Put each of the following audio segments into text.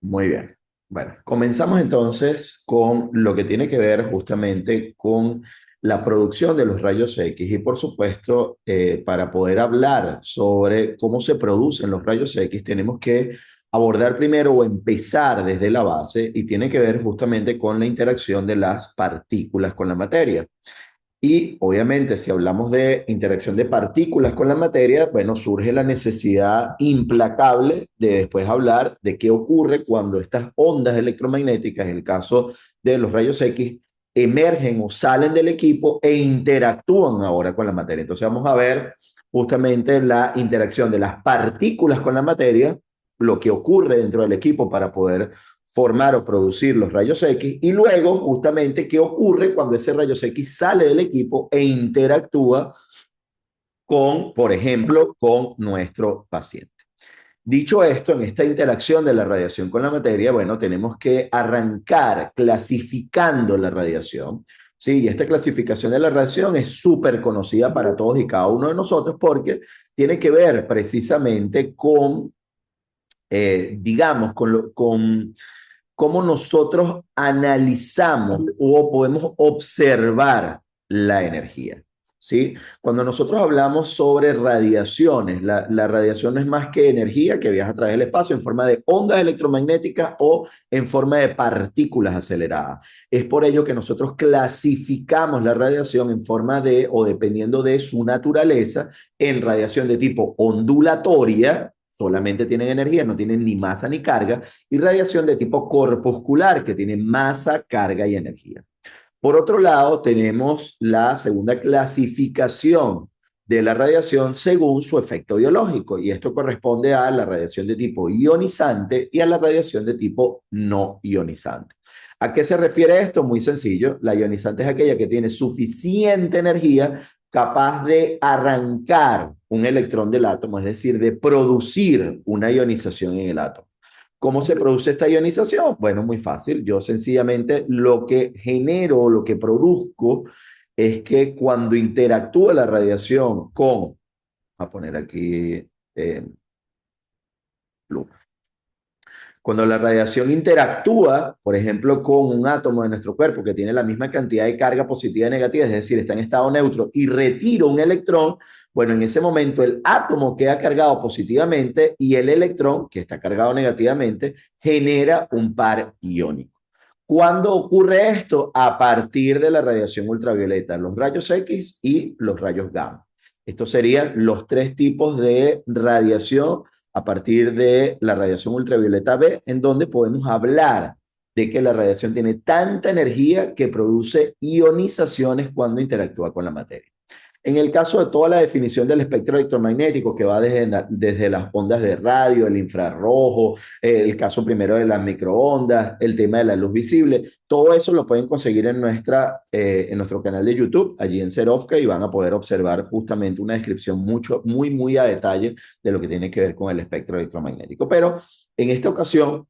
Muy bien. Bueno, comenzamos entonces con lo que tiene que ver justamente con la producción de los rayos X y por supuesto, para poder hablar sobre cómo se producen los rayos X, tenemos que abordar primero o empezar desde la base y tiene que ver justamente con la interacción de las partículas con la materia. Y obviamente, si hablamos de interacción de partículas con la materia, bueno, surge la necesidad implacable de después hablar de qué ocurre cuando estas ondas electromagnéticas, en el caso de los rayos X, emergen o salen del equipo e interactúan ahora con la materia. Entonces vamos a ver justamente la interacción de las partículas con la materia, lo que ocurre dentro del equipo para poder formar o producir los rayos X y luego justamente qué ocurre cuando ese rayos X sale del equipo e interactúa con, por ejemplo, con nuestro paciente. Dicho esto, en esta interacción de la radiación con la materia, bueno, tenemos que arrancar clasificando la radiación. Sí, y esta clasificación de la radiación es súper conocida para todos y cada uno de nosotros porque tiene que ver precisamente con, digamos, con cómo nosotros analizamos o podemos observar la energía. ¿Sí? Cuando nosotros hablamos sobre radiaciones, la radiación no es más que energía que viaja a través del espacio en forma de ondas electromagnéticas o en forma de partículas aceleradas. Es por ello que nosotros clasificamos la radiación en forma de, o dependiendo de su naturaleza, en radiación de tipo ondulatoria, solamente tienen energía, no tienen ni masa ni carga, y radiación de tipo corpuscular, que tiene masa, carga y energía. Por otro lado, tenemos la segunda clasificación de la radiación según su efecto biológico, y esto corresponde a la radiación de tipo ionizante y a la radiación de tipo no ionizante. ¿A qué se refiere esto? Muy sencillo. La ionizante es aquella que tiene suficiente energía capaz de arrancar un electrón del átomo, es decir, de producir una ionización en el átomo. ¿Cómo se produce esta ionización? Bueno, muy fácil. Yo sencillamente lo que genero, lo que produzco, es que cuando interactúa la radiación con, a poner aquí, eh, luz. Cuando la radiación interactúa, por ejemplo, con un átomo de nuestro cuerpo que tiene la misma cantidad de carga positiva y negativa, es decir, está en estado neutro y retiro un electrón, bueno, en ese momento el átomo queda cargado positivamente y el electrón, que está cargado negativamente, genera un par iónico. ¿Cuándo ocurre esto? A partir de la radiación ultravioleta, los rayos X y los rayos gamma. Estos serían los tres tipos de radiación a partir de la radiación ultravioleta B, en donde podemos hablar de que la radiación tiene tanta energía que produce ionizaciones cuando interactúa con la materia. En el caso de toda la definición del espectro electromagnético, que va desde las ondas de radio, el infrarrojo, el caso primero de las microondas, el tema de la luz visible, todo eso lo pueden conseguir en nuestro canal de YouTube, allí en Serovka, y van a poder observar justamente una descripción muy a detalle de lo que tiene que ver con el espectro electromagnético. Pero en esta ocasión,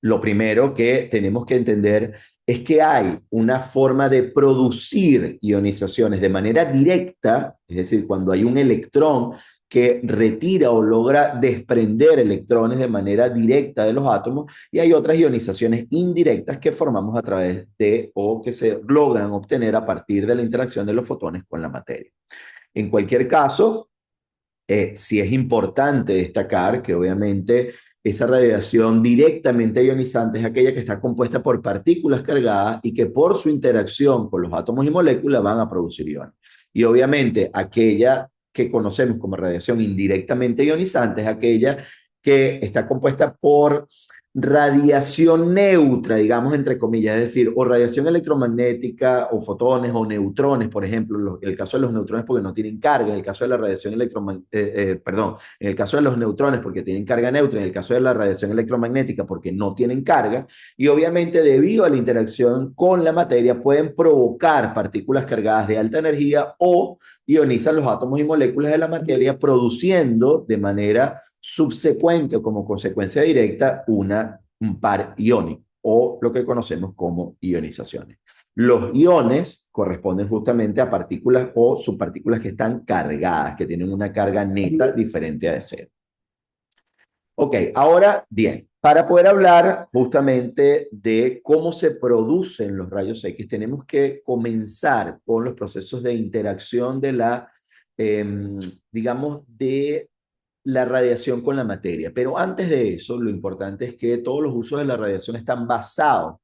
lo primero que tenemos que entender es que hay una forma de producir ionizaciones de manera directa, es decir, cuando hay un electrón que retira o logra desprender electrones de manera directa de los átomos, y hay otras ionizaciones indirectas que formamos a través de o que se logran obtener a partir de la interacción de los fotones con la materia. En cualquier caso, sí es importante destacar que obviamente esa radiación directamente ionizante es aquella que está compuesta por partículas cargadas y que por su interacción con los átomos y moléculas van a producir iones. Y obviamente aquella que conocemos como radiación indirectamente ionizante es aquella que está compuesta por radiación neutra, digamos entre comillas, es decir, o radiación electromagnética o fotones o neutrones, por ejemplo, el caso de los neutrones porque no tienen carga, en el caso de la radiación electromagnética, perdón, en el caso de los neutrones porque tienen carga neutra, en el caso de la radiación electromagnética porque no tienen carga, y obviamente debido a la interacción con la materia pueden provocar partículas cargadas de alta energía o ionizan los átomos y moléculas de la materia produciendo de manera subsecuente o como consecuencia directa un par iónico o lo que conocemos como ionizaciones. Los iones corresponden justamente a partículas o subpartículas que están cargadas, que tienen una carga neta diferente a de cero. Ok, ahora bien, Para poder hablar justamente de cómo se producen los rayos X, tenemos que comenzar con los procesos de interacción de eh, digamos, de la radiación con la materia. Pero antes de eso, lo importante es que todos los usos de la radiación están basados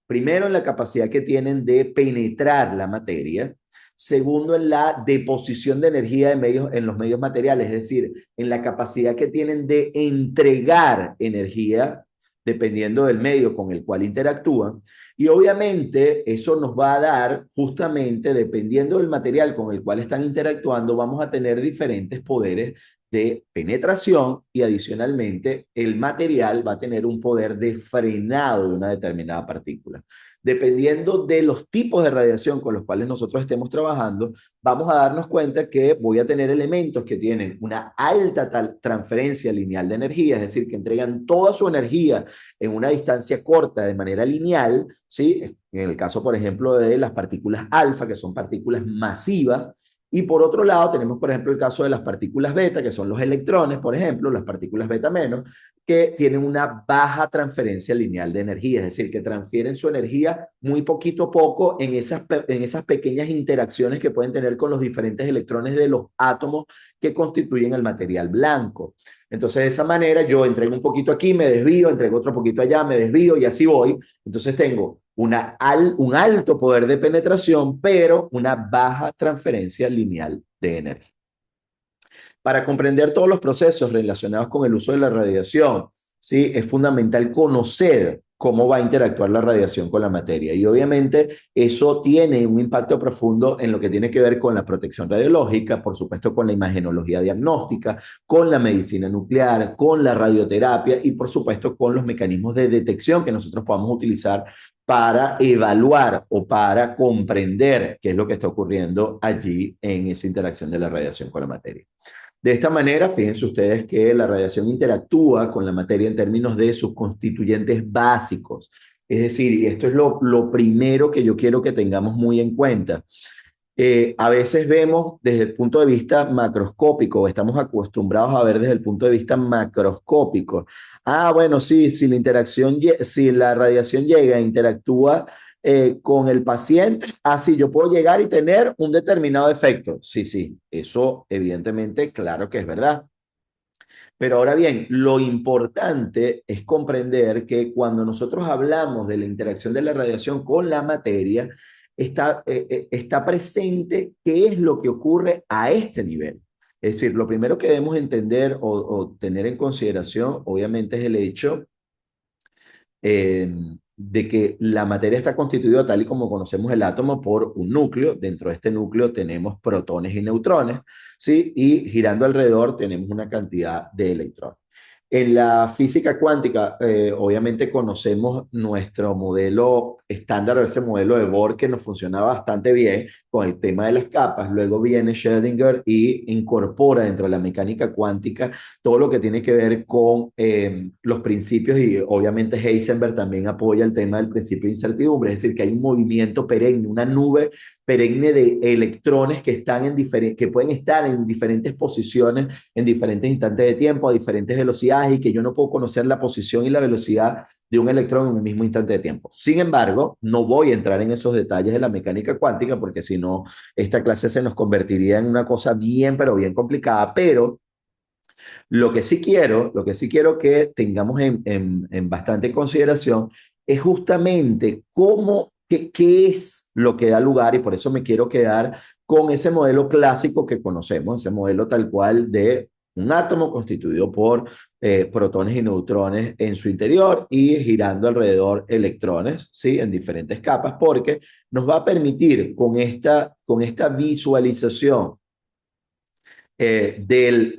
primero, en la capacidad que tienen de penetrar la materia. Segundo, en la deposición de energía en los medios materiales, es decir, en la capacidad que tienen de entregar energía dependiendo del medio con el cual interactúan. Y obviamente eso nos va a dar, justamente dependiendo del material con el cual están interactuando, vamos a tener diferentes poderes de penetración y adicionalmente el material va a tener un poder de frenado de una determinada partícula. Dependiendo de los tipos de radiación con los cuales nosotros estemos trabajando, vamos a darnos cuenta que voy a tener elementos que tienen una alta transferencia lineal de energía, es decir, que entregan toda su energía en una distancia corta de manera lineal, ¿sí? En el caso, por ejemplo, de las partículas alfa, que son partículas masivas. Y por otro lado, tenemos, por ejemplo, el caso de las partículas beta, que son los electrones, por ejemplo, las partículas beta menos, que tienen una baja transferencia lineal de energía, es decir, que transfieren su energía muy poquito a poco en esas pequeñas interacciones que pueden tener con los diferentes electrones de los átomos que constituyen el material blanco. Entonces, de esa manera, yo entrego un poquito aquí, me desvío, entrego otro poquito allá, me desvío y así voy. Entonces, tengo un alto poder de penetración, pero una baja transferencia lineal de energía. Para comprender todos los procesos relacionados con el uso de la radiación, ¿sí? Es fundamental conocer cómo va a interactuar la radiación con la materia. Y obviamente eso tiene un impacto profundo en lo que tiene que ver con la protección radiológica, por supuesto con la imagenología diagnóstica, con la medicina nuclear, con la radioterapia y por supuesto con los mecanismos de detección que nosotros podamos utilizar para evaluar o para comprender qué es lo que está ocurriendo allí en esa interacción de la radiación con la materia. De esta manera, fíjense ustedes que la radiación interactúa con la materia en términos de sus constituyentes básicos. Es decir, y esto es lo primero que yo quiero que tengamos muy en cuenta. A veces vemos desde el punto de vista macroscópico, o estamos acostumbrados a ver desde el punto de vista macroscópico. Ah, bueno, sí, si la radiación llega e interactúa con el paciente, así yo puedo llegar y tener un determinado efecto. Sí, sí, eso evidentemente, claro que es verdad. Pero ahora bien, lo importante es comprender que cuando nosotros hablamos de la interacción de la radiación con la materia, está presente qué es lo que ocurre a este nivel. Es decir, lo primero que debemos entender o tener en consideración, obviamente, es el hecho eh, de que la materia está constituida tal y como conocemos el átomo por un núcleo. Dentro de este núcleo tenemos protones y neutrones, ¿sí? Y girando alrededor tenemos una cantidad de electrones. En la física cuántica, obviamente conocemos nuestro modelo estándar, ese modelo de Bohr que nos funciona bastante bien con el tema de las capas. Luego viene Schrödinger y incorpora dentro de la mecánica cuántica todo lo que tiene que ver con los principios y obviamente Heisenberg también apoya el tema del principio de incertidumbre, es decir, que hay un movimiento perenne, una nube perenne de electrones que, que pueden estar en diferentes posiciones en diferentes instantes de tiempo, a diferentes velocidades y que yo no puedo conocer la posición y la velocidad de un electrón en un mismo instante de tiempo. Sin embargo, no voy a entrar en esos detalles de la mecánica cuántica porque si no, esta clase se nos convertiría en una cosa bien, pero bien complicada, pero lo que sí quiero que tengamos en bastante consideración es justamente qué es lo que da lugar, y por eso me quiero quedar con ese modelo clásico que conocemos, ese modelo tal cual de un átomo constituido por protones y neutrones en su interior y girando alrededor electrones, ¿sí? En diferentes capas, porque nos va a permitir con esta visualización del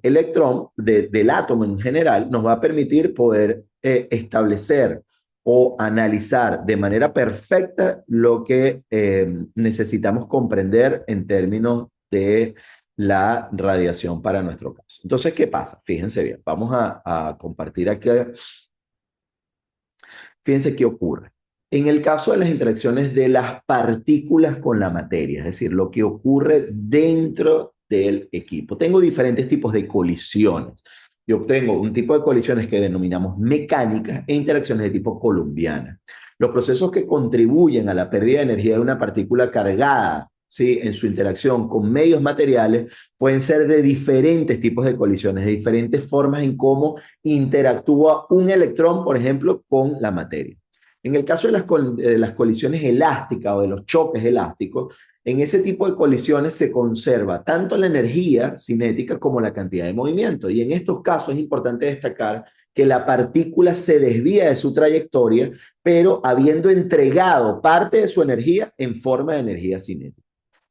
electrón, del átomo en general, nos va a permitir poder establecer o analizar de manera perfecta lo que necesitamos comprender en términos de la radiación para nuestro caso. Entonces, ¿qué pasa? Fíjense bien, vamos a compartir aquí. Fíjense qué ocurre. En el caso de las interacciones de las partículas con la materia, es decir, lo que ocurre dentro del equipo. Tengo diferentes tipos de colisiones. yo obtengo un tipo de colisiones que denominamos mecánicas e interacciones de tipo columbiana. Los procesos que contribuyen a la pérdida de energía de una partícula cargada, ¿sí?, en su interacción con medios materiales pueden ser de diferentes tipos de colisiones, de diferentes formas en cómo interactúa un electrón, por ejemplo, con la materia. En el caso de las colisiones elásticas o de los choques elásticos, en ese tipo de colisiones se conserva tanto la energía cinética como la cantidad de movimiento. Y en estos casos es importante destacar que la partícula se desvía de su trayectoria, pero habiendo entregado parte de su energía en forma de energía cinética.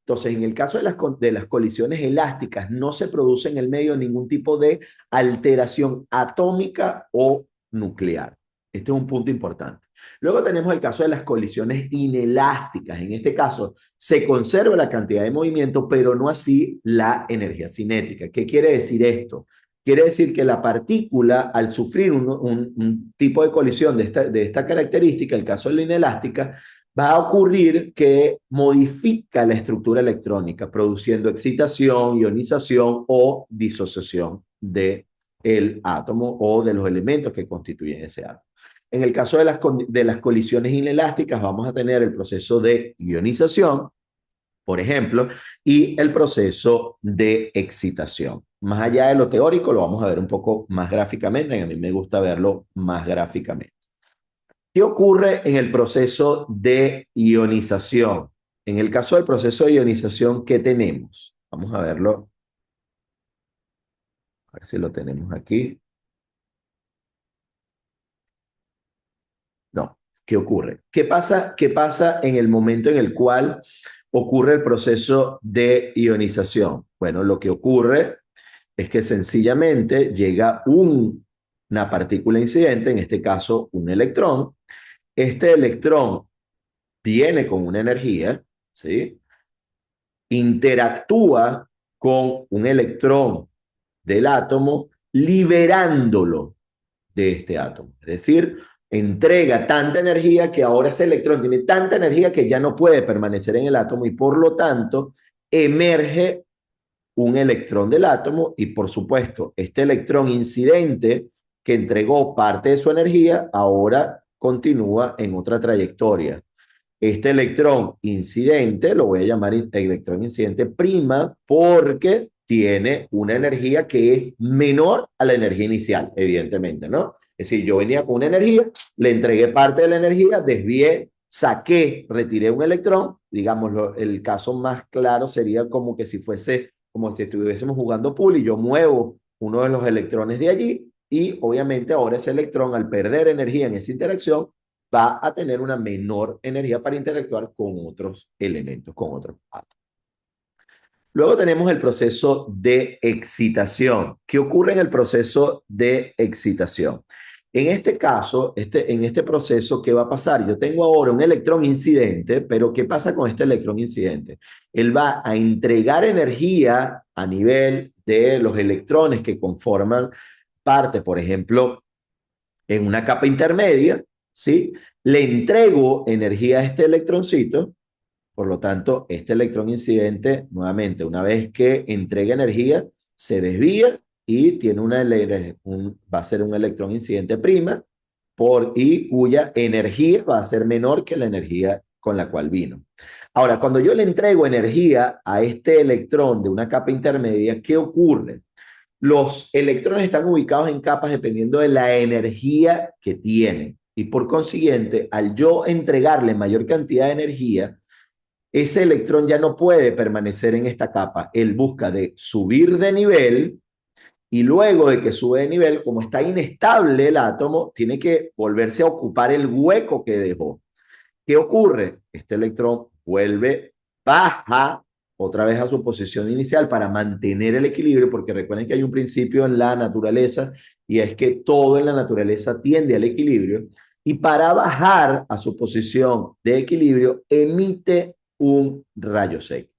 Entonces, en el caso de las colisiones elásticas, no se produce en el medio ningún tipo de alteración atómica o nuclear. Este es un punto importante. Luego tenemos el caso de las colisiones inelásticas. En este caso, se conserva la cantidad de movimiento, pero no así la energía cinética. ¿Qué quiere decir esto? Quiere decir que la partícula, al sufrir un tipo de colisión de esta característica, el caso de la inelástica, va a ocurrir que modifica la estructura electrónica, produciendo excitación, ionización o disociación del átomo o de los elementos que constituyen ese átomo. En el caso de las colisiones inelásticas, vamos a tener el proceso de ionización, por ejemplo, y el proceso de excitación. Más allá de lo teórico, lo vamos a ver un poco más gráficamente. A mí me gusta verlo más gráficamente. ¿Qué ocurre en el proceso de ionización? En el caso del proceso de ionización, ¿qué tenemos? Vamos a verlo, a ver si lo tenemos aquí. No, ¿qué ocurre? Qué pasa en el momento en el cual ocurre el proceso de ionización? Bueno, lo que ocurre es que sencillamente llega una partícula incidente, en este caso un electrón. Este electrón viene con una energía, ¿sí? Interactúa con un electrón del átomo, liberándolo de este átomo. Es decir, entrega tanta energía que ahora ese electrón tiene tanta energía que ya no puede permanecer en el átomo y por lo tanto emerge un electrón del átomo y por supuesto este electrón incidente que entregó parte de su energía ahora continúa en otra trayectoria. Este electrón incidente, lo voy a llamar electrón incidente prima, porque tiene una energía que es menor a la energía inicial, evidentemente, ¿no? Es decir, yo venía con una energía, le entregué parte de la energía, desvié, saqué, retiré un electrón. Digamos, el caso más claro sería como que si fuese, como si estuviésemos jugando pool y yo muevo uno de los electrones de allí y obviamente ahora ese electrón, al perder energía en esa interacción, va a tener una menor energía para interactuar con otros elementos, con otros átomos. Luego tenemos el proceso de excitación. ¿Qué ocurre en el proceso de excitación? En este caso, en este proceso, ¿qué va a pasar? Yo tengo ahora un electrón incidente, pero ¿qué pasa con este electrón incidente? Él va a entregar energía a nivel de los electrones que conforman parte, por ejemplo, en una capa intermedia, ¿sí? Le entrego energía a este electroncito, por lo tanto, este electrón incidente, nuevamente, una vez que entrega energía, se desvía y tiene va a ser un electrón incidente prima, y cuya energía va a ser menor que la energía con la cual vino. Ahora, cuando yo le entrego energía a este electrón de una capa intermedia, ¿qué ocurre? Los electrones están ubicados en capas dependiendo de la energía que tienen. Y por consiguiente, al yo entregarle mayor cantidad de energía, ese electrón ya no puede permanecer en esta capa. Él busca de subir de nivel y luego de que sube de nivel, como está inestable el átomo, tiene que volverse a ocupar el hueco que dejó. ¿Qué ocurre? Este electrón baja otra vez a su posición inicial para mantener el equilibrio, porque recuerden que hay un principio en la naturaleza y es que todo en la naturaleza tiende al equilibrio, y para bajar a su posición de equilibrio emite un rayos X.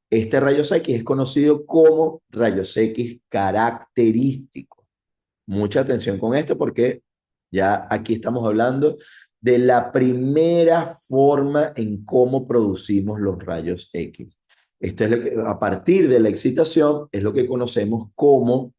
Este rayos X es conocido como rayos X característico. Mucha atención con esto porque ya aquí estamos hablando de la primera forma en cómo producimos los rayos X. Esto es lo que, a partir de la excitación, es lo que conocemos como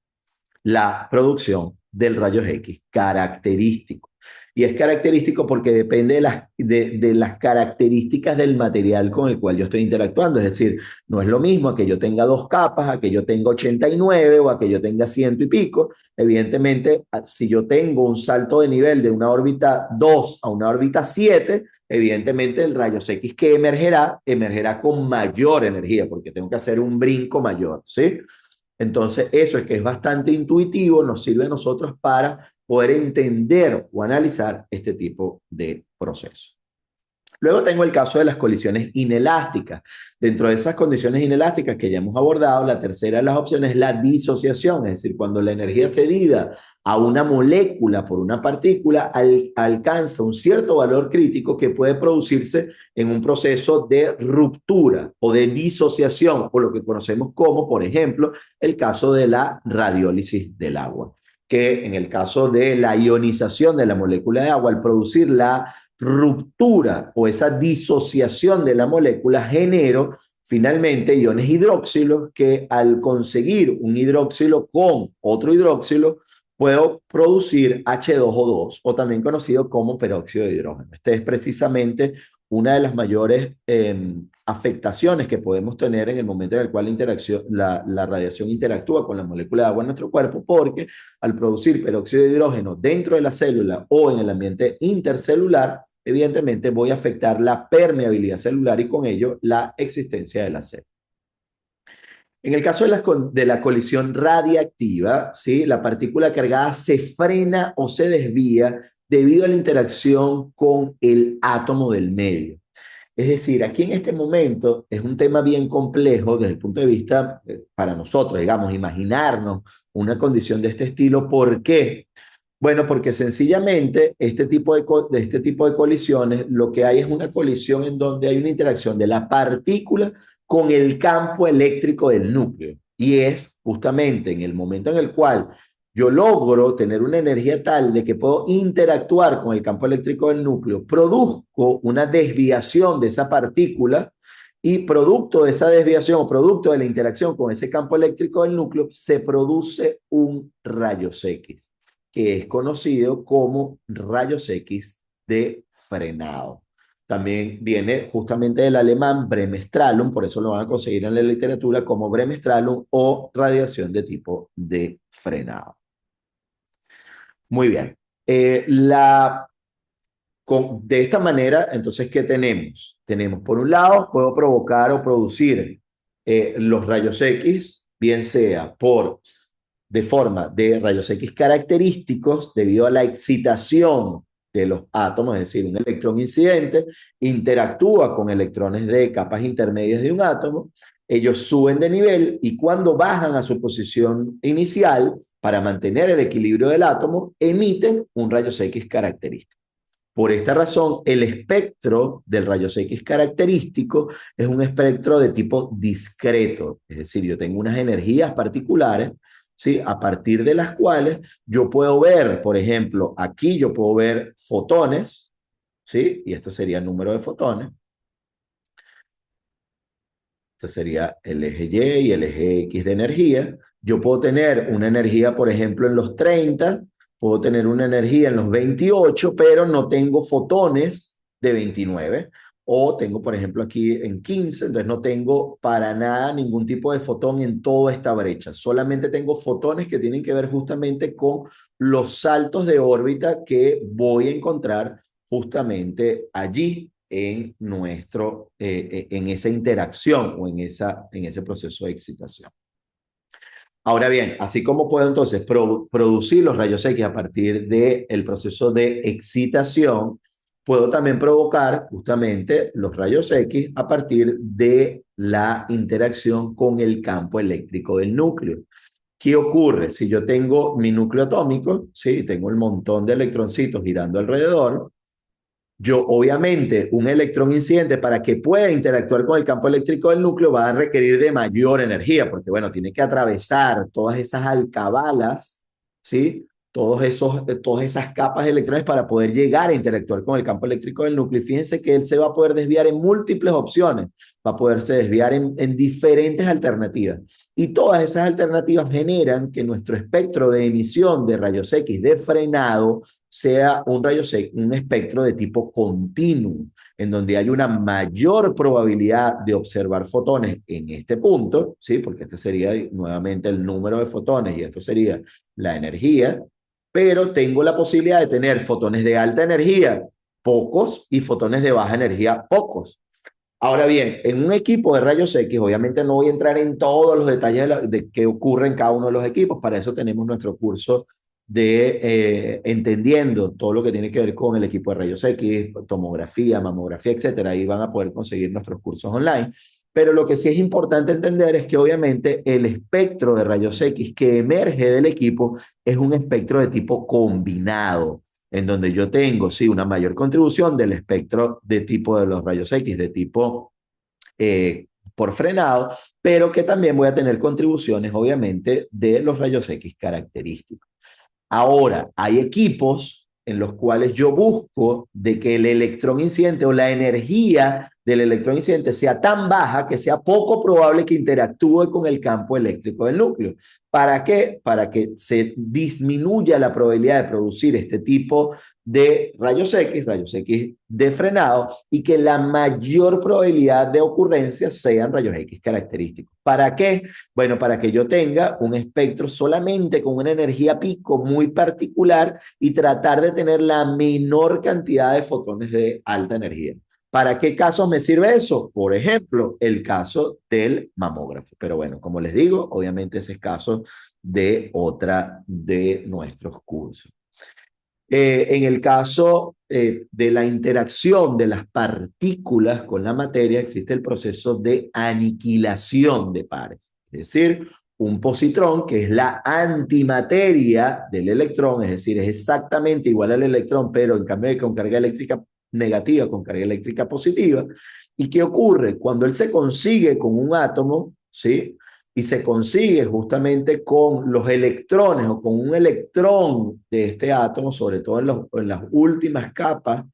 la producción del rayos X característico. Y es característico porque depende de las características del material con el cual yo estoy interactuando. Es decir, no es lo mismo a que yo tenga 2 capas, a que yo tenga 89 o a que yo tenga 100 y pico. Evidentemente, si yo tengo un salto de nivel de una órbita 2 a una órbita 7, evidentemente el rayos X que emergerá con mayor energía, porque tengo que hacer un brinco mayor, ¿sí? Entonces, eso es que es bastante intuitivo, nos sirve a nosotros para poder entender o analizar este tipo de procesos. Luego tengo el caso de las colisiones inelásticas. Dentro de esas condiciones inelásticas que ya hemos abordado, la tercera de las opciones es la disociación, es decir, cuando la energía cedida a una molécula por una partícula alcanza un cierto valor crítico que puede producirse en un proceso de ruptura o de disociación, o lo que conocemos como, por ejemplo, el caso de la radiólisis del agua, que en el caso de la ionización de la molécula de agua, al producir la ruptura o esa disociación de la molécula, genero finalmente iones hidróxilos que al conseguir un hidróxilo con otro hidróxilo puedo producir H2O2 o también conocido como peróxido de hidrógeno. Este es precisamente una de las mayores afectaciones que podemos tener en el momento en el cual la radiación interactúa con la molécula de agua en nuestro cuerpo, porque al producir peróxido de hidrógeno dentro de la célula o en el ambiente intercelular, evidentemente voy a afectar la permeabilidad celular y con ello la existencia de la célula. En el caso de la colisión radiactiva, ¿sí? La partícula cargada se frena o se desvía debido a la interacción con el átomo del medio. Es decir, aquí en este momento es un tema bien complejo desde el punto de vista, para nosotros, digamos, imaginarnos una condición de este estilo. ¿Por qué? Bueno, porque sencillamente este tipo de colisiones, lo que hay es una colisión en donde hay una interacción de la partícula con el campo eléctrico del núcleo. Y es justamente en el momento en el cual yo logro tener una energía tal de que puedo interactuar con el campo eléctrico del núcleo, produzco una desviación de esa partícula y producto de esa desviación o producto de la interacción con ese campo eléctrico del núcleo se produce un rayos X, que es conocido como rayos X de frenado. También viene justamente del alemán Bremsstrahlung, por eso lo van a conseguir en la literatura como Bremsstrahlung o radiación de tipo de frenado. Muy bien. De esta manera, entonces, ¿qué tenemos? Tenemos, por un lado, puedo provocar o producir los rayos X, bien sea de forma de rayos X característicos debido a la excitación de los átomos, es decir, un electrón incidente interactúa con electrones de capas intermedias de un átomo, ellos suben de nivel y cuando bajan a su posición inicial para mantener el equilibrio del átomo, emiten un rayos X característico. Por esta razón, el espectro del rayos X característico es un espectro de tipo discreto, es decir, yo tengo unas energías particulares, ¿sí? A partir de las cuales yo puedo ver, por ejemplo, aquí yo puedo ver fotones, ¿sí? Y este sería el número de fotones. Este sería el eje Y y el eje X de energía. Yo puedo tener una energía, por ejemplo, en los 30, puedo tener una energía en los 28, pero no tengo fotones de 29. O tengo, por ejemplo, aquí en 15, entonces no tengo para nada ningún tipo de fotón en toda esta brecha. Solamente tengo fotones que tienen que ver justamente con los saltos de órbita que voy a encontrar justamente allí en esa interacción o en ese proceso de excitación. Ahora bien, así como puedo entonces producir los rayos X a partir del proceso de excitación, puedo también provocar justamente los rayos X a partir de la interacción con el campo eléctrico del núcleo. ¿Qué ocurre? Si yo tengo mi núcleo atómico, ¿sí? Tengo el montón de electroncitos girando alrededor, yo, obviamente, un electrón incidente para que pueda interactuar con el campo eléctrico del núcleo va a requerir de mayor energía, porque, bueno, tiene que atravesar todas esas alcabalas, ¿sí? Todas esas capas de electrones para poder llegar a interactuar con el campo eléctrico del núcleo. Y fíjense que él se va a poder desviar en múltiples opciones, va a poderse desviar en diferentes alternativas. Y todas esas alternativas generan que nuestro espectro de emisión de rayos X de frenado sea un espectro de tipo continuo, en donde hay una mayor probabilidad de observar fotones en este punto, ¿sí? Porque este sería nuevamente el número de fotones y esto sería la energía, pero tengo la posibilidad de tener fotones de alta energía, pocos, y fotones de baja energía, pocos. Ahora bien, en un equipo de rayos X, obviamente no voy a entrar en todos los detalles de qué ocurre en cada uno de los equipos, para eso tenemos nuestro curso de entendiendo todo lo que tiene que ver con el equipo de rayos X, tomografía, mamografía, etcétera. Ahí van a poder conseguir nuestros cursos online. Pero lo que sí es importante entender es que obviamente el espectro de rayos X que emerge del equipo es un espectro de tipo combinado, en donde yo tengo, sí, una mayor contribución del espectro de tipo de los rayos X, de tipo por frenado, pero que también voy a tener contribuciones, obviamente, de los rayos X característicos. Ahora, hay equipos en los cuales yo busco de que el electrón incidente o la energía del electrón incidente sea tan baja que sea poco probable que interactúe con el campo eléctrico del núcleo. ¿Para qué? Para que se disminuya la probabilidad de producir este tipo de rayos X de frenado, y que la mayor probabilidad de ocurrencia sean rayos X característicos. ¿Para qué? Bueno, para que yo tenga un espectro solamente con una energía pico muy particular y tratar de tener la menor cantidad de fotones de alta energía. ¿Para qué casos me sirve eso? Por ejemplo, el caso del mamógrafo. Pero bueno, como les digo, obviamente ese es caso de otra de nuestros cursos. En el caso de la interacción de las partículas con la materia, existe el proceso de aniquilación de pares. Es decir, un positrón, que es la antimateria del electrón, es decir, es exactamente igual al electrón, pero en cambio de con carga eléctrica negativa, con carga eléctrica positiva. ¿Y qué ocurre? Cuando él se consigue con un átomo, ¿sí? Y se consigue justamente con los electrones o con un electrón de este átomo, sobre todo en las últimas capas,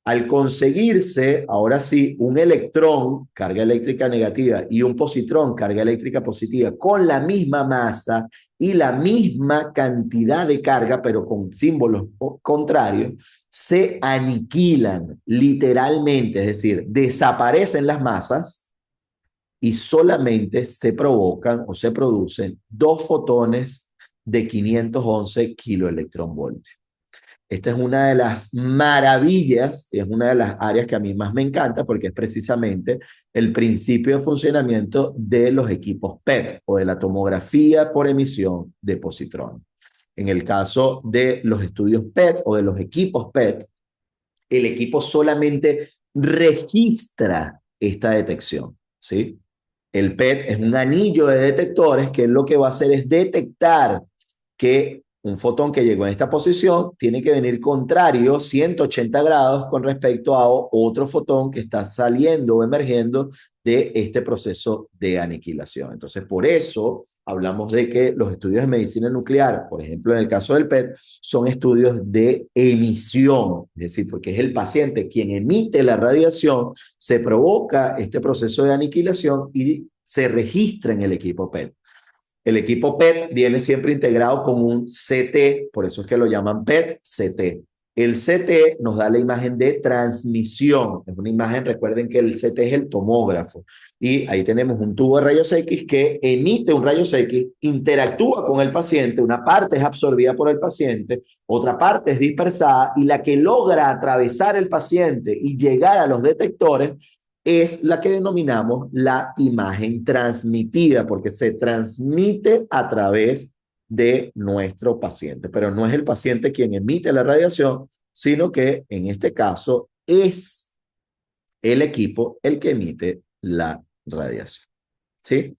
al conseguirse, ahora sí, un electrón, carga eléctrica negativa, y un positrón, carga eléctrica positiva, con la misma masa y la misma cantidad de carga, pero con símbolos contrarios, se aniquilan literalmente, es decir, desaparecen las masas y solamente se provocan o se producen dos fotones de 511 kiloelectronvoltios. Esta es una de las maravillas, es una de las áreas que a mí más me encanta porque es precisamente el principio de funcionamiento de los equipos PET o de la tomografía por emisión de positrones. En el caso de los estudios PET o de los equipos PET, el equipo solamente registra esta detección, ¿sí? El PET es un anillo de detectores que lo que va a hacer es detectar que un fotón que llegó en esta posición tiene que venir contrario 180 grados con respecto a otro fotón que está saliendo o emergiendo de este proceso de aniquilación. Entonces, por eso hablamos de que los estudios de medicina nuclear, por ejemplo, en el caso del PET, son estudios de emisión, es decir, porque es el paciente quien emite la radiación, se provoca este proceso de aniquilación y se registra en el equipo PET. El equipo PET viene siempre integrado con un CT, por eso es que lo llaman PET-CT. El CT nos da la imagen de transmisión. Es una imagen, recuerden que el CT es el tomógrafo. Y ahí tenemos un tubo de rayos X que emite un rayos X, interactúa con el paciente, una parte es absorbida por el paciente, otra parte es dispersada, y la que logra atravesar el paciente y llegar a los detectores es la que denominamos la imagen transmitida, porque se transmite a través de nuestro paciente, pero no es el paciente quien emite la radiación, sino que en este caso es el equipo el que emite la radiación. ¿Sí?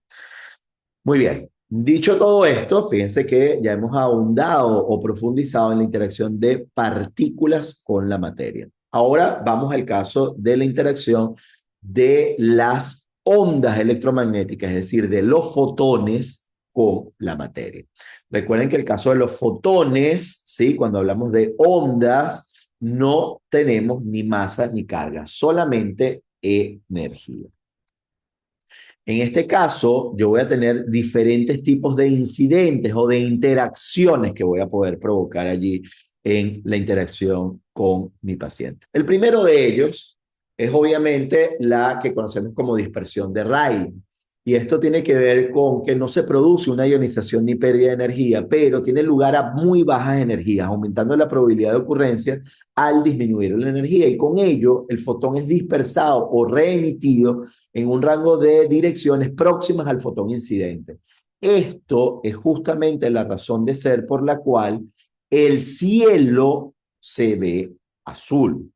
Muy bien. Dicho todo esto, fíjense que ya hemos ahondado o profundizado en la interacción de partículas con la materia. Ahora vamos al caso de la interacción de las ondas electromagnéticas, es decir, de los fotones con la materia. Recuerden que el caso de los fotones, ¿sí? Cuando hablamos de ondas, no tenemos ni masa ni carga, solamente energía. En este caso, yo voy a tener diferentes tipos de incidentes o de interacciones que voy a poder provocar allí en la interacción con mi paciente. El primero de ellos es obviamente la que conocemos como dispersión de Rayleigh. Y esto tiene que ver con que no se produce una ionización ni pérdida de energía, pero tiene lugar a muy bajas energías, aumentando la probabilidad de ocurrencia al disminuir la energía. Y con ello, el fotón es dispersado o reemitido en un rango de direcciones próximas al fotón incidente. Esto es justamente la razón de ser por la cual el cielo se ve azul,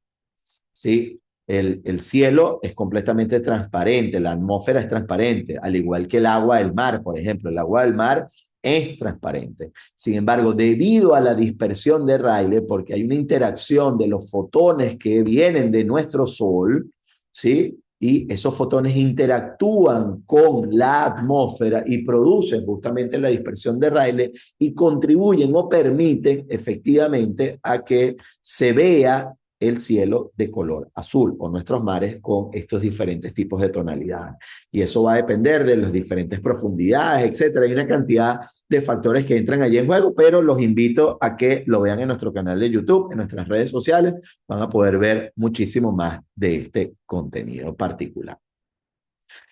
¿sí? El cielo es completamente transparente, la atmósfera es transparente, al igual que el agua del mar, por ejemplo. El agua del mar es transparente. Sin embargo, debido a la dispersión de Rayleigh, porque hay una interacción de los fotones que vienen de nuestro Sol, ¿sí? Y esos fotones interactúan con la atmósfera y producen justamente la dispersión de Rayleigh y contribuyen o permiten efectivamente a que se vea el cielo de color azul o nuestros mares con estos diferentes tipos de tonalidades. Y eso va a depender de las diferentes profundidades, etcétera. Hay una cantidad de factores que entran allí en juego, pero los invito a que lo vean en nuestro canal de YouTube, en nuestras redes sociales. Van a poder ver muchísimo más de este contenido particular.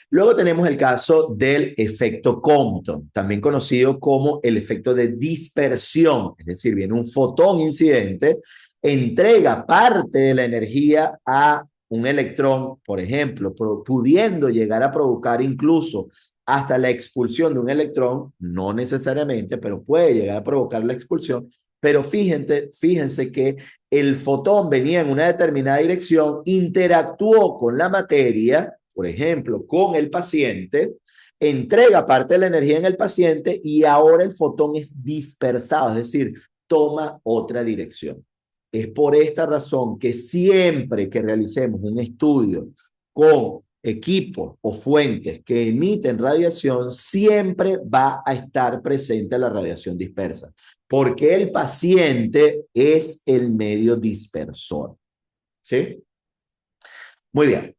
Luego tenemos el caso del efecto Compton, también conocido como el efecto de dispersión, es decir, viene un fotón incidente, entrega parte de la energía a un electrón, por ejemplo, pudiendo llegar a provocar incluso hasta la expulsión de un electrón, no necesariamente, pero puede llegar a provocar la expulsión, pero fíjense que el fotón venía en una determinada dirección, interactuó con la materia, por ejemplo, con el paciente, entrega parte de la energía en el paciente y ahora el fotón es dispersado, es decir, toma otra dirección. Es por esta razón que siempre que realicemos un estudio con equipos o fuentes que emiten radiación, siempre va a estar presente la radiación dispersa, porque el paciente es el medio dispersor. ¿Sí? Muy bien.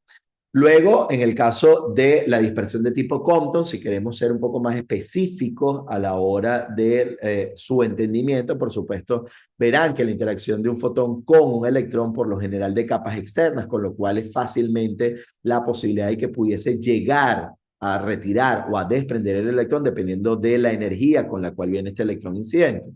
Luego, en el caso de la dispersión de tipo Compton, si queremos ser un poco más específicos a la hora de su entendimiento, por supuesto, verán que la interacción de un fotón con un electrón por lo general de capas externas, con lo cual es fácilmente la posibilidad de que pudiese llegar a retirar o a desprender el electrón dependiendo de la energía con la cual viene este electrón incidente.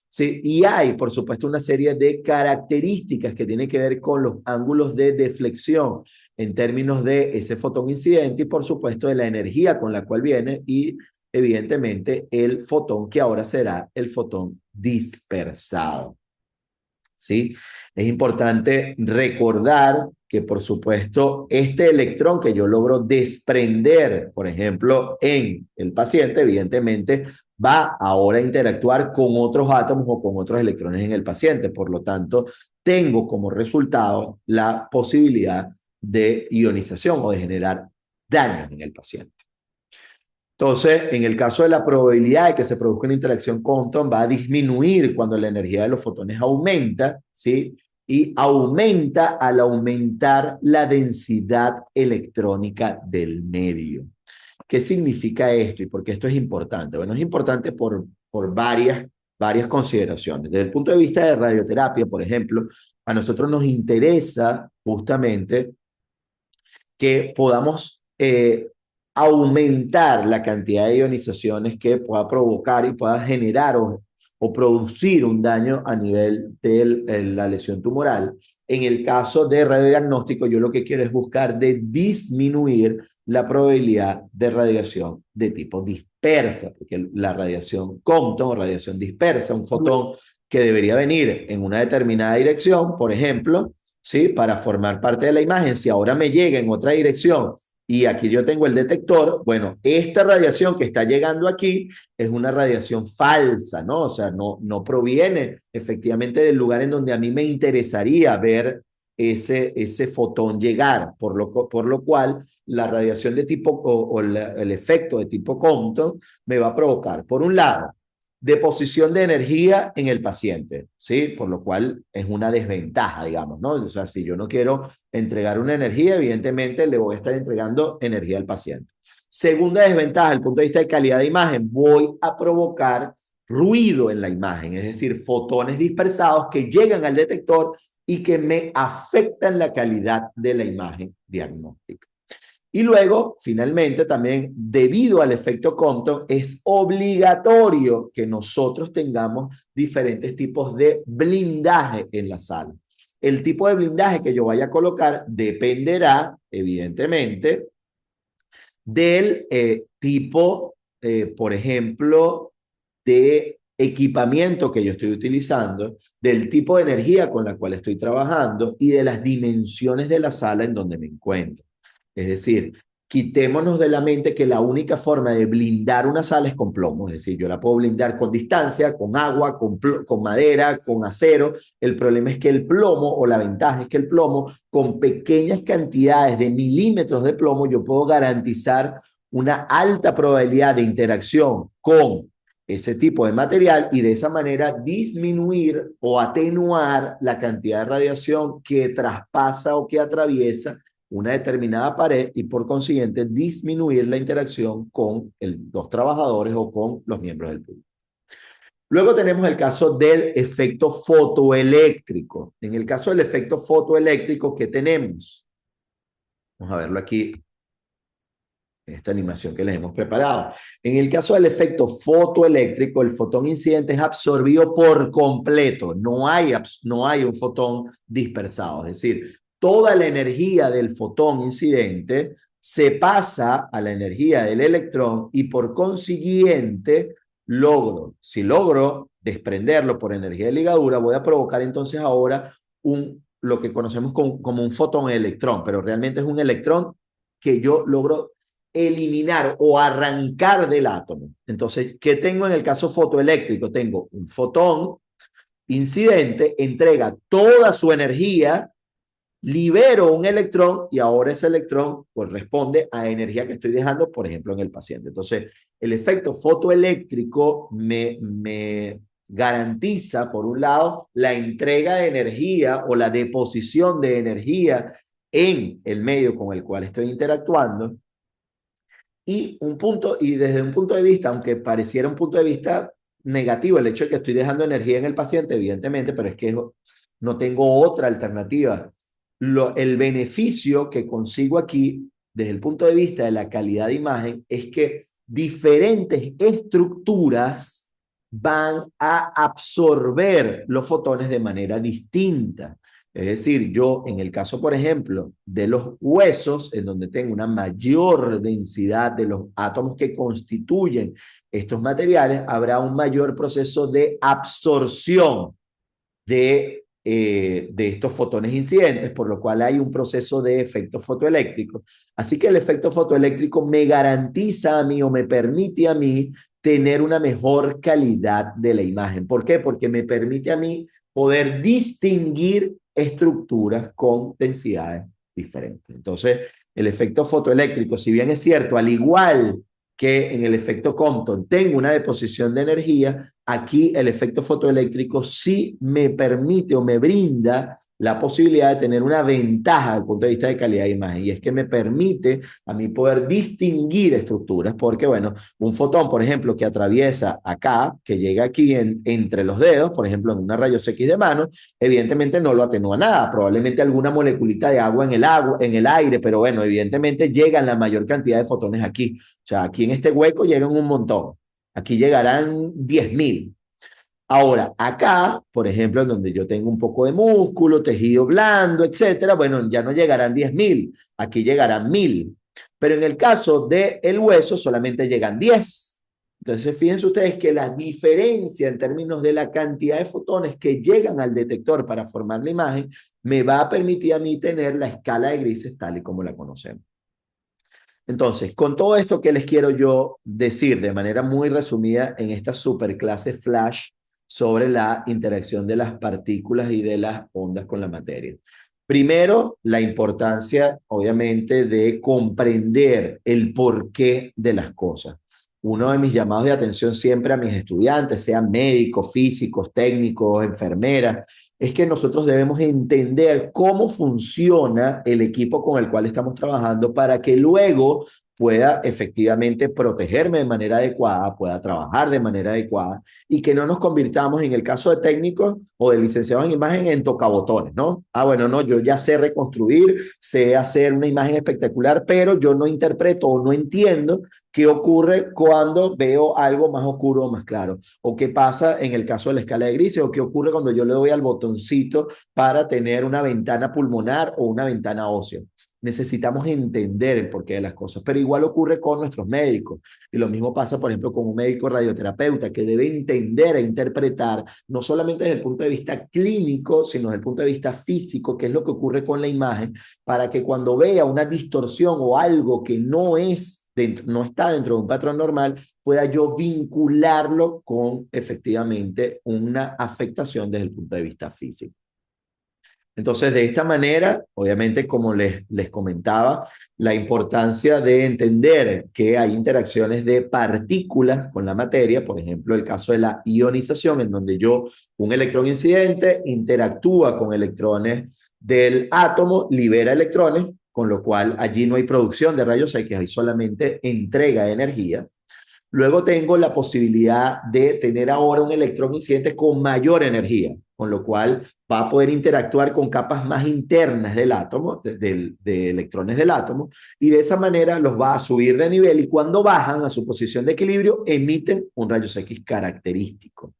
Sí, y hay, por supuesto, una serie de características que tienen que ver con los ángulos de deflexión en términos de ese fotón incidente y por supuesto de la energía con la cual viene y evidentemente el fotón que ahora será el fotón dispersado. ¿Sí? Es importante recordar que por supuesto este electrón que yo logro desprender, por ejemplo, en el paciente, evidentemente va ahora a interactuar con otros átomos o con otros electrones en el paciente. Por lo tanto, tengo como resultado la posibilidad de ionización o de generar daños en el paciente. Entonces, en el caso de la probabilidad de que se produzca una interacción Compton, va a disminuir cuando la energía de los fotones aumenta, ¿sí? Y aumenta al aumentar la densidad electrónica del medio. ¿Qué significa esto y por qué esto es importante? Bueno, es importante por varias consideraciones. Desde el punto de vista de radioterapia, por ejemplo, a nosotros nos interesa justamente que podamos aumentar la cantidad de ionizaciones que pueda provocar y pueda generar o producir un daño a nivel de la lesión tumoral. En el caso de radiodiagnóstico, yo lo que quiero es buscar de disminuir la probabilidad de radiación de tipo dispersa, porque la radiación Compton o radiación dispersa, un fotón que debería venir en una determinada dirección, por ejemplo, ¿sí? Para formar parte de la imagen. Si ahora me llega en otra dirección y aquí yo tengo el detector, bueno, esta radiación que está llegando aquí es una radiación falsa, ¿no? O sea, no proviene efectivamente del lugar en donde a mí me interesaría ver ese fotón llegar, por lo cual la radiación de tipo o el efecto de tipo Compton me va a provocar, por un lado, deposición de energía en el paciente, ¿sí? Por lo cual es una desventaja, digamos, ¿no? O sea, si yo no quiero entregar una energía, evidentemente le voy a estar entregando energía al paciente. Segunda desventaja, desde el punto de vista de calidad de imagen, voy a provocar ruido en la imagen, es decir, fotones dispersados que llegan al detector y que me afectan la calidad de la imagen diagnóstica. Y luego, finalmente, también debido al efecto Compton, es obligatorio que nosotros tengamos diferentes tipos de blindaje en la sala. El tipo de blindaje que yo vaya a colocar dependerá, evidentemente, del tipo, por ejemplo, de equipamiento que yo estoy utilizando, del tipo de energía con la cual estoy trabajando y de las dimensiones de la sala en donde me encuentro. Es decir, quitémonos de la mente que la única forma de blindar una sala es con plomo. Es decir, yo la puedo blindar con distancia, con agua, con madera, con acero. El problema es que el plomo, o la ventaja es que el plomo, con pequeñas cantidades de milímetros de plomo, yo puedo garantizar una alta probabilidad de interacción con ese tipo de material y de esa manera disminuir o atenuar la cantidad de radiación que traspasa o que atraviesa una determinada pared y por consiguiente disminuir la interacción con los trabajadores o con los miembros del público. Luego tenemos el caso del efecto fotoeléctrico. En el caso del efecto fotoeléctrico, ¿qué tenemos? Vamos a verlo aquí, esta animación que les hemos preparado. En el caso del efecto fotoeléctrico, el fotón incidente es absorbido por completo. No hay un fotón dispersado. Es decir, toda la energía del fotón incidente se pasa a la energía del electrón y por consiguiente si logro desprenderlo por energía de ligadura, voy a provocar entonces ahora lo que conocemos como un fotón electrón, pero realmente es un electrón que yo logro eliminar o arrancar del átomo. Entonces, ¿qué tengo en el caso fotoeléctrico? Tengo un fotón incidente, entrega toda su energía, libero un electrón y ahora ese electrón corresponde a energía que estoy dejando, por ejemplo, en el paciente. Entonces, el efecto fotoeléctrico me garantiza, por un lado, la entrega de energía o la deposición de energía en el medio con el cual estoy interactuando. Y desde un punto de vista, aunque pareciera un punto de vista negativo, el hecho de que estoy dejando energía en el paciente, evidentemente, pero es que no tengo otra alternativa. El beneficio que consigo aquí, desde el punto de vista de la calidad de imagen, es que diferentes estructuras van a absorber los fotones de manera distinta. Es decir, yo en el caso, por ejemplo, de los huesos, en donde tengo una mayor densidad de los átomos que constituyen estos materiales, habrá un mayor proceso de absorción de estos fotones incidentes, por lo cual hay un proceso de efecto fotoeléctrico. Así que el efecto fotoeléctrico me garantiza a mí o me permite a mí tener una mejor calidad de la imagen. ¿Por qué? Porque me permite a mí poder distinguir estructuras con densidades diferentes. Entonces, el efecto fotoeléctrico, si bien es cierto, al igual que en el efecto Compton tengo una deposición de energía, aquí el efecto fotoeléctrico sí me permite o me brinda la posibilidad de tener una ventaja desde el punto de vista de calidad de imagen, y es que me permite a mí poder distinguir estructuras, porque bueno, un fotón, por ejemplo, que atraviesa acá, que llega aquí entre los dedos, por ejemplo, en una rayos X de mano, evidentemente no lo atenúa nada, probablemente alguna moleculita de agua, en el aire, pero bueno, evidentemente llegan la mayor cantidad de fotones aquí. O sea, aquí en este hueco llegan un montón. Aquí llegarán 10.000. Ahora, acá, por ejemplo, en donde yo tengo un poco de músculo, tejido blando, etcétera, bueno, ya no llegarán 10.000, aquí llegarán 1.000. Pero en el caso del hueso solamente llegan 10. Entonces, fíjense ustedes que la diferencia en términos de la cantidad de fotones que llegan al detector para formar la imagen me va a permitir a mí tener la escala de grises tal y como la conocemos. Entonces, con todo esto que les quiero yo decir de manera muy resumida en esta superclase Flash sobre la interacción de las partículas y de las ondas con la materia. Primero, la importancia, obviamente, de comprender el porqué de las cosas. Uno de mis llamados de atención siempre a mis estudiantes, sean médicos, físicos, técnicos, enfermeras, es que nosotros debemos entender cómo funciona el equipo con el cual estamos trabajando para que luego pueda efectivamente protegerme de manera adecuada, pueda trabajar de manera adecuada y que no nos convirtamos en el caso de técnicos o de licenciados en imagen en tocabotones, ¿no? Ah, bueno, no, yo ya sé reconstruir, sé hacer una imagen espectacular, pero yo no interpreto o no entiendo qué ocurre cuando veo algo más oscuro o más claro, o qué pasa en el caso de la escala de grises, o qué ocurre cuando yo le doy al botoncito para tener una ventana pulmonar o una ventana ósea. Necesitamos entender el porqué de las cosas, pero igual ocurre con nuestros médicos. Y lo mismo pasa, por ejemplo, con un médico radioterapeuta que debe entender e interpretar, no solamente desde el punto de vista clínico, sino desde el punto de vista físico, qué es lo que ocurre con la imagen, para que cuando vea una distorsión o algo que no es dentro, no está dentro de un patrón normal, pueda yo vincularlo con efectivamente una afectación desde el punto de vista físico. Entonces, de esta manera, obviamente, como les comentaba, la importancia de entender que hay interacciones de partículas con la materia, por ejemplo, el caso de la ionización, en donde un electrón incidente interactúa con electrones del átomo, libera electrones, con lo cual allí no hay producción de rayos X, hay solamente entrega de energía. Luego tengo la posibilidad de tener ahora un electrón incidente con mayor energía, con lo cual va a poder interactuar con capas más internas del átomo, de electrones del átomo, y de esa manera los va a subir de nivel y cuando bajan a su posición de equilibrio emiten un rayos X característico.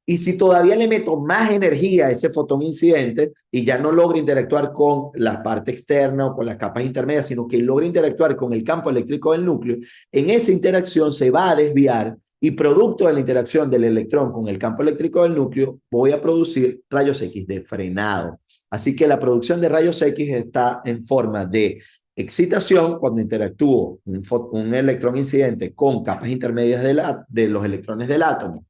Y si todavía le meto más energía a ese fotón incidente y ya no logra interactuar con la parte externa o con las capas intermedias, sino que logra interactuar con el campo eléctrico del núcleo, en esa interacción se va a desviar y producto de la interacción del electrón con el campo eléctrico del núcleo, voy a producir rayos X de frenado. Así que la producción de rayos X está en forma de excitación cuando interactúo un electrón incidente con capas intermedias de los electrones del átomo,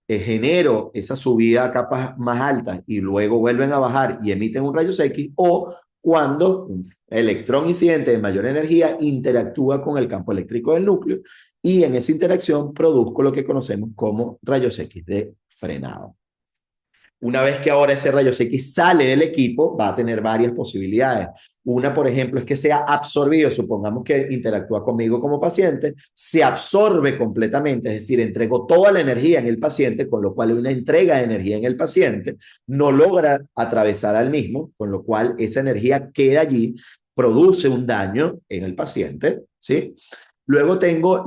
genero esa subida a capas más altas y luego vuelven a bajar y emiten un rayos X, o cuando un electrón incidente de mayor energía interactúa con el campo eléctrico del núcleo y en esa interacción produzco lo que conocemos como rayos X de frenado. Una vez que ahora ese rayos X sale del equipo, va a tener varias posibilidades. Una, por ejemplo, es que sea absorbido, supongamos que interactúa conmigo como paciente, se absorbe completamente, es decir, entrego toda la energía en el paciente, con lo cual hay una entrega de energía en el paciente, no logra atravesar al mismo, con lo cual esa energía queda allí, produce un daño en el paciente, ¿sí? Luego tengo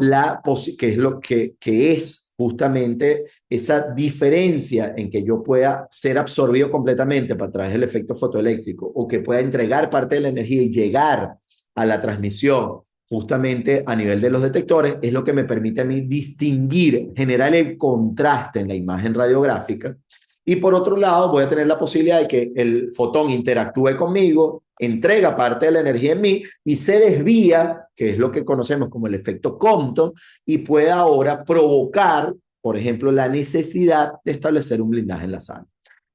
que es lo que es justamente esa diferencia en que yo pueda ser absorbido completamente a través del efecto fotoeléctrico o que pueda entregar parte de la energía y llegar a la transmisión justamente a nivel de los detectores, es lo que me permite a mí distinguir, generar el contraste en la imagen radiográfica. Y por otro lado, voy a tener la posibilidad de que el fotón interactúe conmigo, entrega parte de la energía en mí y se desvía, que es lo que conocemos como el efecto Compton, y pueda ahora provocar, por ejemplo, la necesidad de establecer un blindaje en la sala.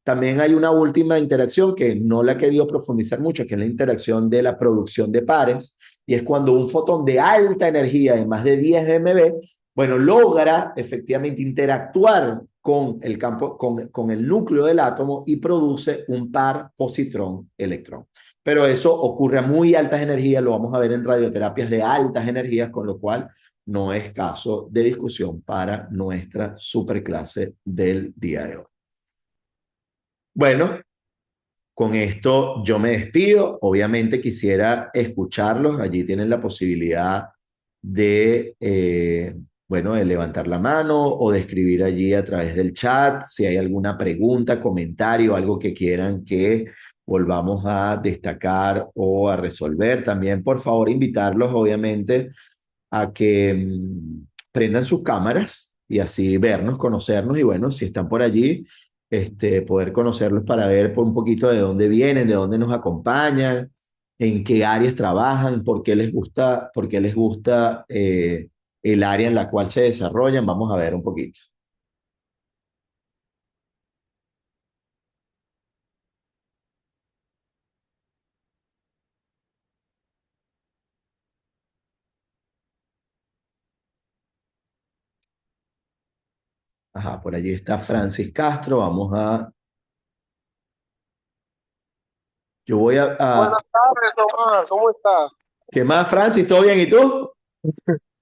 También hay una última interacción que no la he querido profundizar mucho, que es la interacción de la producción de pares, y es cuando un fotón de alta energía, de más de 10 MeV, bueno, logra efectivamente interactuar con el campo, con el núcleo del átomo y produce un par positrón-electrón. Pero eso ocurre a muy altas energías, lo vamos a ver en radioterapias de altas energías, con lo cual no es caso de discusión para nuestra superclase del día de hoy. Bueno, con esto yo me despido. Obviamente quisiera escucharlos. Allí tienen la posibilidad de, bueno, de levantar la mano o de escribir allí a través del chat si hay alguna pregunta, comentario, algo que quieran que volvamos a destacar o a resolver. También, por favor, invitarlos, obviamente, a que prendan sus cámaras y así vernos, conocernos y bueno, si están por allí, poder conocerlos para ver por un poquito de dónde vienen, de dónde nos acompañan, en qué áreas trabajan, por qué les gusta el área en la cual se desarrollan. Vamos a ver un poquito. Ajá, por allí está Francis Castro. Yo voy Buenas tardes, Omar. ¿Cómo estás? ¿Qué más, Francis? ¿Todo bien? ¿Y tú?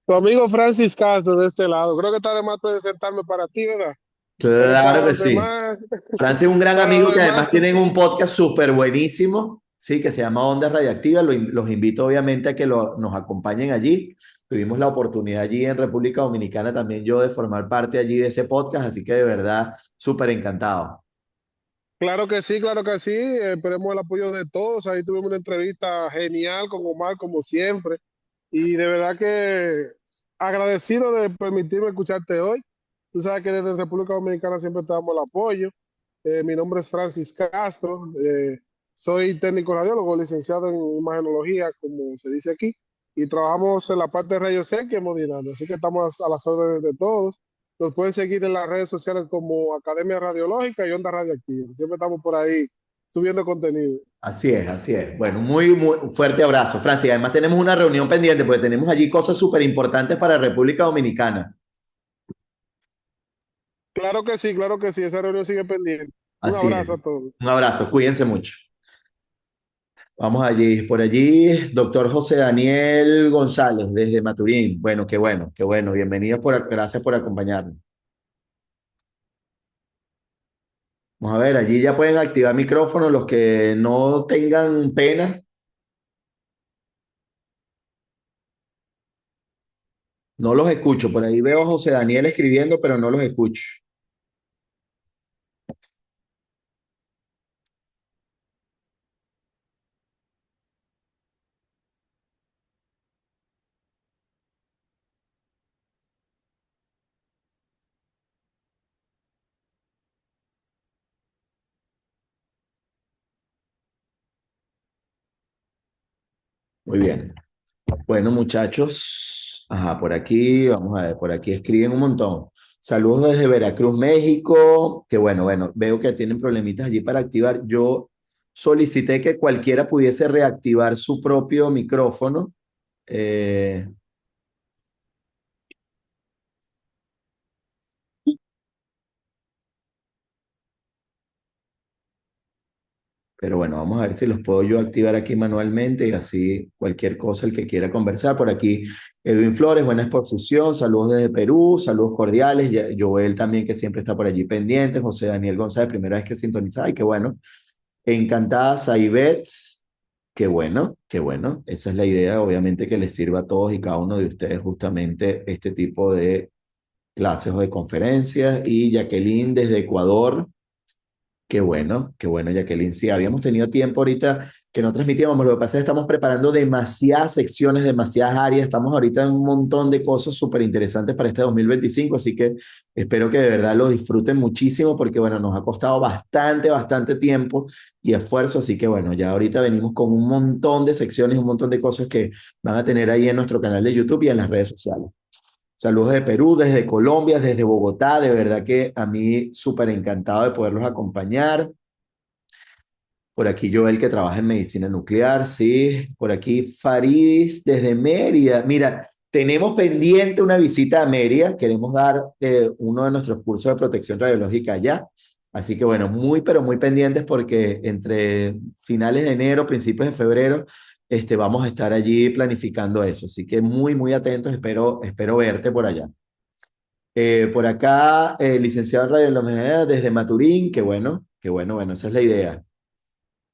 Tu amigo Francis Castro de este lado. Creo que está de más presentarme para ti, ¿verdad? Pero Claro que sí. Francis es un gran para amigo los que además demás, tienen un podcast súper buenísimo, sí, que se llama Ondas Radiactivas. Los invito obviamente a que nos acompañen allí. Tuvimos la oportunidad allí en República Dominicana también yo de formar parte allí de ese podcast, así que de verdad súper encantado. claro que sí, claro que sí. Esperemos el apoyo de todos. Ahí tuvimos una entrevista genial con Omar, como siempre. Y de verdad que agradecido de permitirme escucharte hoy. Tú sabes que desde República Dominicana siempre te damos el apoyo. Mi nombre es Francis Castro. Soy técnico radiólogo, licenciado en imagenología, como se dice aquí. Y trabajamos en la parte de rayos X y hemodinamia. Así que estamos a las órdenes de todos. Nos pueden seguir en las redes sociales como Academia Radiológica y Onda Radioactiva. Siempre estamos por ahí subiendo contenido. Así es, así es. Bueno, muy fuerte abrazo, Francis. Además tenemos una reunión pendiente porque tenemos allí cosas súper importantes para República Dominicana. Claro que sí, esa reunión sigue pendiente. Un Así es. abrazo a todos. Un abrazo, cuídense mucho. Vamos allí, por allí, doctor José Daniel González, desde Maturín. Bueno, qué bueno, qué bueno. Bienvenidos, gracias por acompañarnos. Vamos a ver, allí ya pueden activar micrófono los que no tengan pena. No los escucho. Por ahí veo a José Daniel escribiendo, pero no los escucho. Muy bien. Bueno, muchachos, ajá, por aquí, vamos a ver, por aquí escriben un montón. Saludos desde Veracruz, México. Que bueno, bueno, veo que tienen problemitas allí para activar. Yo solicité que cualquiera pudiese reactivar su propio micrófono. eh, pero bueno, vamos a ver si los puedo yo activar aquí manualmente y así cualquier cosa el que quiera conversar. Por aquí, Edwin Flores, buena exposición. Saludos desde Perú, saludos cordiales. Joel también que siempre está por allí pendiente. José Daniel González, primera vez que sintoniza. Ay, qué bueno. Encantada, Saibet. Qué bueno, qué bueno. Esa es la idea, obviamente, que les sirva a todos y cada uno de ustedes justamente este tipo de clases o de conferencias. Y Jacqueline desde Ecuador. Qué bueno, Jacqueline. Sí, habíamos tenido tiempo ahorita que no transmitíamos. Lo que pasa es que estamos preparando demasiadas secciones, demasiadas áreas. Estamos ahorita en un montón de cosas súper interesantes para este 2025. Así que espero que de verdad lo disfruten muchísimo porque, bueno, nos ha costado bastante, bastante tiempo y esfuerzo. Así que, bueno, ya ahorita venimos con un montón de secciones, un montón de cosas que van a tener ahí en nuestro canal de YouTube y en las redes sociales. Saludos de Perú, desde Colombia, desde Bogotá. De verdad que a mí súper encantado de poderlos acompañar. Por aquí Joel que trabaja en medicina nuclear, sí. Por aquí Faris desde Mérida. Mira, tenemos pendiente una visita a Mérida. Queremos dar uno de nuestros cursos de protección radiológica allá. Así que bueno, muy pero muy pendientes porque entre finales de enero, principios de febrero, vamos a estar allí planificando eso. Así que muy atentos. Espero verte por allá. Por acá, licenciado en radiología desde Maturín. Bueno, esa es la idea.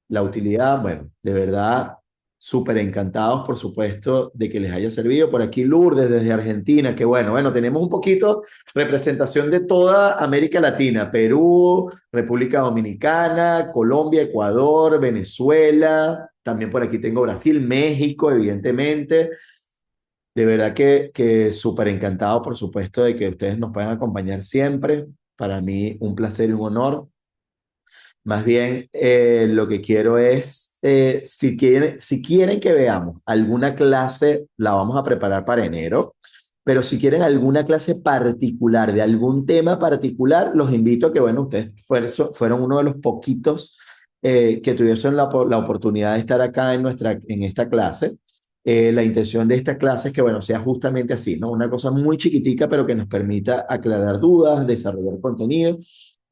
La utilidad, bueno, de verdad, súper encantados, por supuesto, de que les haya servido. Por aquí Lourdes desde Argentina, que bueno, tenemos un poquito representación de toda América Latina, Perú, República Dominicana, Colombia, Ecuador, Venezuela, también por aquí tengo Brasil, México, evidentemente. De verdad que súper encantado, por supuesto, de que ustedes nos puedan acompañar siempre. Para mí, un placer y un honor. Más bien, lo que quiero es, si quieren que veamos alguna clase, la vamos a preparar para enero, pero si quieren alguna clase particular de algún tema particular, los invito a que, bueno, ustedes fueron uno de los poquitos que tuvieron la oportunidad de estar acá en esta clase. La intención de esta clase es que, bueno, sea justamente así, ¿no? Una cosa muy chiquitica, pero que nos permita aclarar dudas, desarrollar contenido.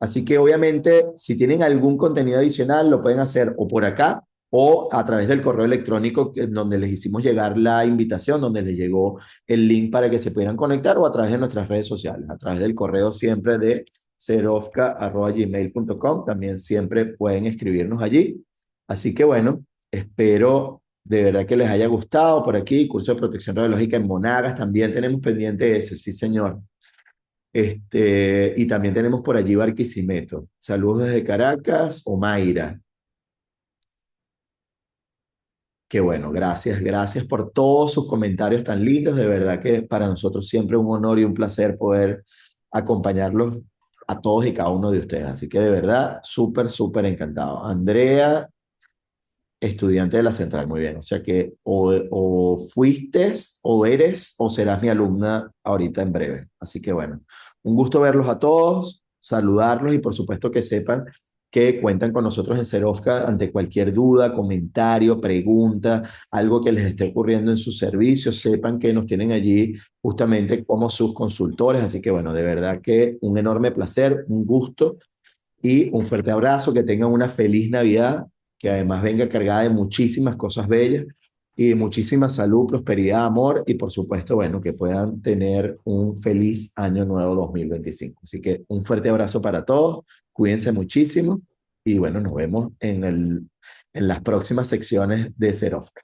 Así que obviamente si tienen algún contenido adicional lo pueden hacer o por acá o a través del correo electrónico donde les hicimos llegar la invitación, donde les llegó el link para que se pudieran conectar, o a través de nuestras redes sociales, a través del correo siempre de serofca@gmail.com. También siempre pueden escribirnos allí. Así que bueno, espero de verdad que les haya gustado por aquí. Curso de protección radiológica en Monagas, también tenemos pendiente ese, sí señor. Y también tenemos por allí Barquisimeto. Saludos desde Caracas, Omaira. Qué bueno, gracias, gracias por todos sus comentarios tan lindos. De verdad que para nosotros siempre un honor y un placer poder acompañarlos a todos y cada uno de ustedes. Así que de verdad, súper, súper encantado. Andrea, estudiante de la Central, muy bien. O sea que o fuiste, o eres, o serás mi alumna ahorita en breve. Así que bueno, un gusto verlos a todos, saludarlos y por supuesto que sepan que cuentan con nosotros en Serofca ante cualquier duda, comentario, pregunta, algo que les esté ocurriendo en sus servicios, sepan que nos tienen allí justamente como sus consultores. Así que bueno, de verdad que un enorme placer, un gusto y un fuerte abrazo, que tengan una feliz Navidad, que además venga cargada de muchísimas cosas bellas y de muchísima salud, prosperidad, amor y por supuesto, bueno, que puedan tener un feliz año nuevo 2025. Así que un fuerte abrazo para todos, cuídense muchísimo y bueno, nos vemos en las próximas secciones de Serofca.